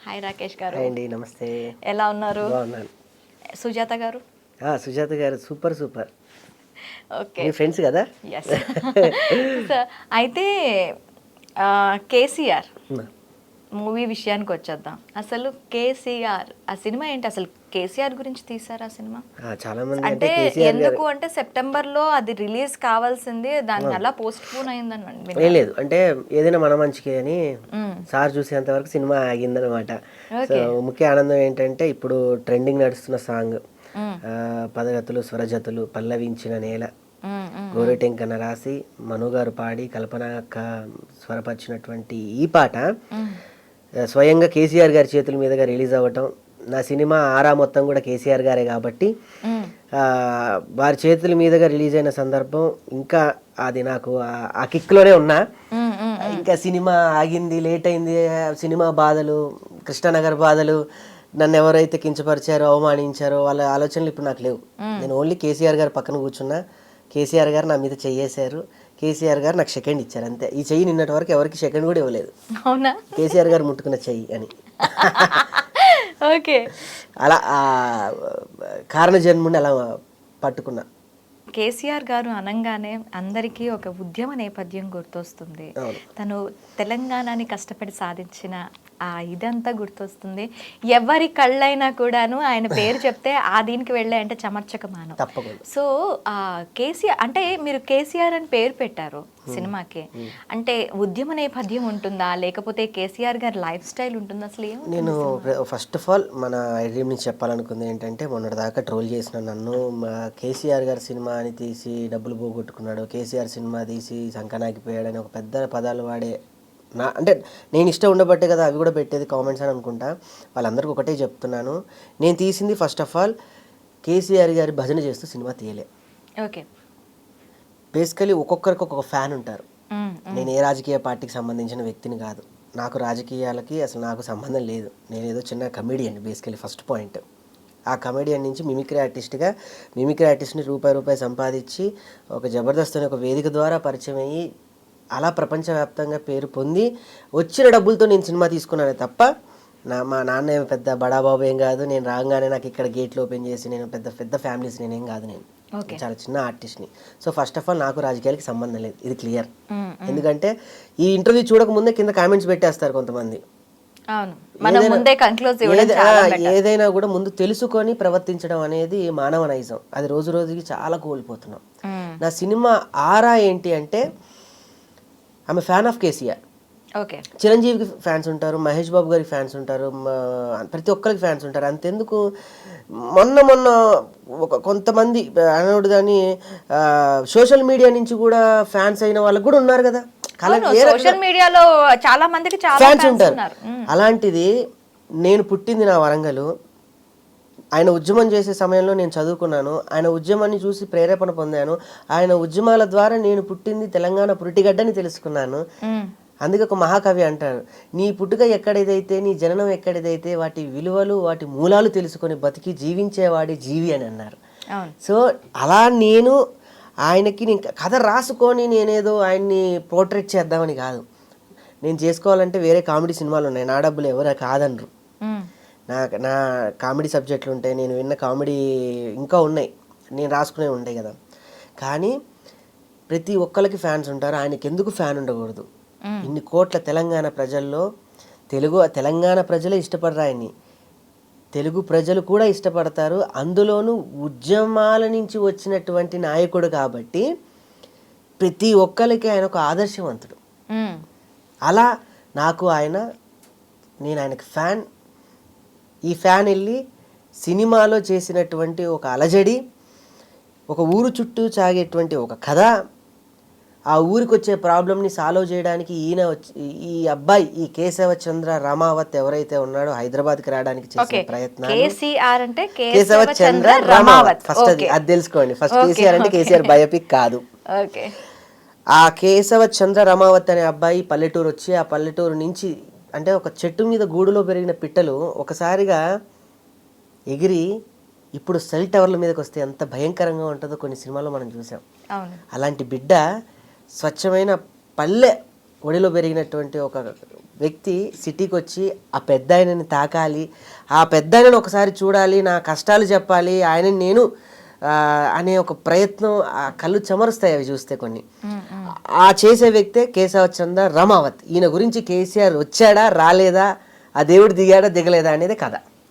Hi Rakesh గారు. Hi అండి, నమస్తే. ఎలా ఉన్నారు? బాగున్నాను. సుజాత గారు. సుజాత గారు సూపర్ సూపర్. ఓకే, మీ ఫ్రెండ్స్ కదా? ఎస్. అయితే కేసీఆర్ మూవీ విషయానికి వచ్చేద్దాం. అసలు కేసీఆర్ ఆ సినిమా ఏంటి? అసలు కేసీఆర్ గురించి తీసారు ఆ సినిమా? చాలా మంది అంటే ఎందుకు అంటే సెప్టెంబర్లో అది రిలీజ్ కావాల్సింది, దాన్ని అలా పోస్ట్ పోన్ అయిందని. ఏం లేదు, అంటే ఏదైనా మన మంచికి అని సార్ చూసేంత వరకు సినిమా ఆగిందనమాట. సో ముఖ్య ఆనందం ఏంటంటే ఇప్పుడు ట్రెండింగ్ నడుస్తున్న సాంగ్ పదగతులు స్వరజతులు పల్లవించిన నేల గోరెటెంకన రాసి మనుగారు పాడి కల్పన స్వరపరిచినటువంటి ఈ పాట స్వయంగా కేసీఆర్ గారి చేతుల మీదుగా రిలీజ్ అవ్వటం, నా సినిమా ఆరా మొత్తం కూడా కేసీఆర్ గారే కాబట్టి వారి చేతుల మీదుగా రిలీజ్ అయిన సందర్భం ఇంకా అది నాకు ఆ కిక్లోనే ఉన్నా. ఇంకా సినిమా ఆగింది, లేట్ అయింది, సినిమా బాధలు, కృష్ణానగర్ బాధలు, నన్ను ఎవరైతే కించపరిచారో అవమానించారో వాళ్ళ ఆలోచనలు ఇప్పుడు నాకు లేవు. నేను ఓన్లీ కేసీఆర్ గారు పక్కన కూర్చున్నా, కేసీఆర్ గారు నా మీద చెయ్యేశారు, కేసీఆర్ గారు నాకు సెకండ్ ఇచ్చారు, అంతే. ఈ చెయ్యి నిన్నటి వరకు ఎవరికి సెకండ్ కూడా ఇవ్వలేదు. అవునా? కేసీఆర్ గారు ముట్టుకున్న చెయ్యి అని. ఓకే, అలా కారణ జన్ముని అలా పట్టుకున్నా. కేసీఆర్ గారు అనగానే అందరికీ ఒక ఉద్యమ నేపథ్యం గుర్తొస్తుంది. తను తెలంగాణని కష్టపడి సాధించిన ఆ ఇదంతా గుర్తొస్తుంది. ఎవరి కళ్ళైనా కూడాను ఆయన పేరు చెప్తే ఆ దీనికి వెళ్ళే అంటే చమర్చకమానం. సో కేసీఆర్ అంటే మీరు కేసీఆర్ అని పేరు పెట్టారు సినిమాకి, అంటే ఉద్యమ నేపథ్యం ఉంటుందా లేకపోతే కేసీఆర్ గారి లైఫ్ స్టైల్ ఉంటుందా? అసలు నేను ఫస్ట్ ఆఫ్ ఆల్ మన ఐడ్రీమ్ నుంచి చెప్పాలనుకుంది ఏంటంటే, మొన్నటిదాకా ట్రోల్ చేసిన నన్ను కేసీఆర్ గారి సినిమా అని తీసి డబ్బులు పోగొట్టుకున్నాడు, కేసీఆర్ సినిమా తీసి సంకనాగిపోయాడని ఒక పెద్ద పదాలు వాడే అంటే నేను ఇష్టం ఉండబట్టే కదా అవి కూడా పెట్టేది కామెంట్స్ అని అనుకుంటా. వాళ్ళందరికీ ఒకటే చెప్తున్నాను, నేను తీసింది ఫస్ట్ ఆఫ్ ఆల్ కేసీఆర్ గారి భజన చేస్తూ సినిమా తీయలే. ఓకే, బేసికలీ ఒక్కొక్కరికి ఒక్కొక్క ఫ్యాన్ ఉంటారు. నేను ఏ రాజకీయ పార్టీకి సంబంధించిన వ్యక్తిని కాదు, నాకు రాజకీయాలకి అసలు నాకు సంబంధం లేదు. నేను ఏదో చిన్న కమెడియన్ బేసికలీ ఫస్ట్ పాయింట్. ఆ కమెడియన్ నుంచి మిమిక్రీ ఆర్టిస్ట్గా మిమిక్రీ ఆర్టిస్ట్ని రూపాయి సంపాదించి ఒక జబర్దస్త్ అనే ఒక వేదిక ద్వారా పరిచయం అయ్యి అలా ప్రపంచవ్యాప్తంగా పేరు పొంది వచ్చిన డబ్బులతో నేను సినిమా తీసుకున్నానే తప్ప మా నాన్న ఏమి పెద్ద బడాబాబు ఏం కాదు. నేను రాగానే నాకు ఇక్కడ గేట్లు ఓపెన్ చేసి నేను పెద్ద ఫ్యామిలీస్ నేనేం కాదు, నేను చాలా చిన్న ఆర్టిస్ట్ని. సో ఫస్ట్ ఆఫ్ ఆల్ నాకు రాజకీయాలకి సంబంధం లేదు, ఇది క్లియర్. ఎందుకంటే ఈ ఇంటర్వ్యూ చూడకముందే కింద కామెంట్స్ పెట్టేస్తారు కొంతమంది. ఏదైనా కూడా ముందు తెలుసుకొని ప్రవర్తించడం అనేది మానవ నైజం, అది రోజు రోజుకి చాలా కోల్పోతున్నాం. నా సినిమా ఆరా ఏంటి అంటే, ఆమె ఫ్యాన్ ఆఫ్ కేసీఆర్. ఓకే, చిరంజీవికి ఫ్యాన్స్ ఉంటారు, మహేష్ బాబు గారికి ఫ్యాన్స్ ఉంటారు, ప్రతి ఒక్కరికి ఫ్యాన్స్ ఉంటారు. అంతెందుకు మొన్న కొంతమంది అనోడు దాన్ని సోషల్ మీడియా నుంచి కూడా ఫ్యాన్స్ అయిన వాళ్ళకి కూడా ఉన్నారు కదా, సోషల్ మీడియాలో చాలా మందికి ఫ్యాన్స్ ఉంటారు. అలాంటిది నేను పుట్టింది నా వరంగల్, ఆయన ఉద్యమం చేసే సమయంలో నేను చదువుకున్నాను, ఆయన ఉద్యమాన్ని చూసి ప్రేరేపణ పొందాను, ఆయన ఉద్యమాల ద్వారా నేను పుట్టింది తెలంగాణ పురిటిగడ్డని తెలుసుకున్నాను. అందుకే ఒక మహాకవి అంటారు, నీ పుట్టుక ఎక్కడైతే నీ జననం ఎక్కడైతే వాటి విలువలు వాటి మూలాలు తెలుసుకొని బతికి జీవించేవాడి జీవి అని అన్నారు. సో అలా నేను ఆయనకి నేను కథ రాసుకొని నేనేదో ఆయన్ని పోర్ట్రేట్ చేద్దామని కాదు. నేను చేసుకోవాలంటే వేరే కామెడీ సినిమాలు ఉన్నాయి, నా డబ్బులు ఎవరు కాదనరు. నా కామెడీ సబ్జెక్టులు ఉంటాయి, నేను విన్న కామెడీ ఇంకా ఉన్నాయి, నేను రాసుకునే ఉంటాయి కదా. కానీ ప్రతి ఒక్కరికి ఫ్యాన్స్ ఉంటారు, ఆయనకి ఎందుకు ఫ్యాన్ ఉండకూడదు? ఇన్ని కోట్ల తెలంగాణ ప్రజల్లో తెలంగాణ ప్రజలే ఇష్టపడరు ఆయన్ని, తెలుగు ప్రజలు కూడా ఇష్టపడతారు. అందులోనూ ఉద్యమాల నుంచి వచ్చినటువంటి నాయకుడు కాబట్టి ప్రతి ఒక్కరికి ఆయన ఒక ఆదర్శవంతుడు. అలా నాకు నేను ఆయనకు ఫ్యాన్. ఈ ఫ్యాన్ వెళ్ళి సినిమాలో చేసినటువంటి ఒక అలజడి, ఒక ఊరు చుట్టూ సాగేటువంటి ఒక కథ, ఆ ఊరికి వచ్చే ప్రాబ్లమ్ని సాల్వ్ చేయడానికి ఈ అబ్బాయి ఈ కేశవ చంద్ర రమావత్ ఎవరైతే ఉన్నాడో హైదరాబాద్కి రావడానికి చేసిన ప్రయత్నాలు. కేశవ చంద్ర రమావత్ ఫస్ట్ అది తెలుసుకోండి. ఫస్ట్ కేసీఆర్ అంటే కేసీఆర్ బయోపిక్ కాదు. ఆ కేశవ చంద్ర రమావత్ అనే అబ్బాయి పల్లెటూరు వచ్చి, ఆ పల్లెటూరు నుంచి అంటే ఒక చెట్టు మీద గూడులో పెరిగిన పిట్టలు ఒకసారిగా ఎగిరి ఇప్పుడు సెల్ టవర్ల మీదకి వస్తే ఎంత భయంకరంగా ఉంటుందో కొన్ని సినిమాల్లో మనం చూసాం. అలాంటి బిడ్డ స్వచ్ఛమైన పల్లె ఒడిలో పెరిగినటువంటి ఒక వ్యక్తి సిటీకి వచ్చి ఆ పెద్ద ఆయనని తాకాలి, ఆ పెద్ద ఆయనను ఒకసారి చూడాలి, నా కష్టాలు చెప్పాలి, ఆయనని నేను అనే ఒక ప్రయత్నం, ఆ కళ్ళు చెమరుస్తాయి అవి చూస్తే కొన్ని. ఆ చేసే వ్యక్తే కేశవచంద్ర రమావత్. ఈయన గురించి కేసీఆర్ వచ్చాడా రాలేదా, ఆ దేవుడు దిగాడా దిగలేదా అనేది కథ.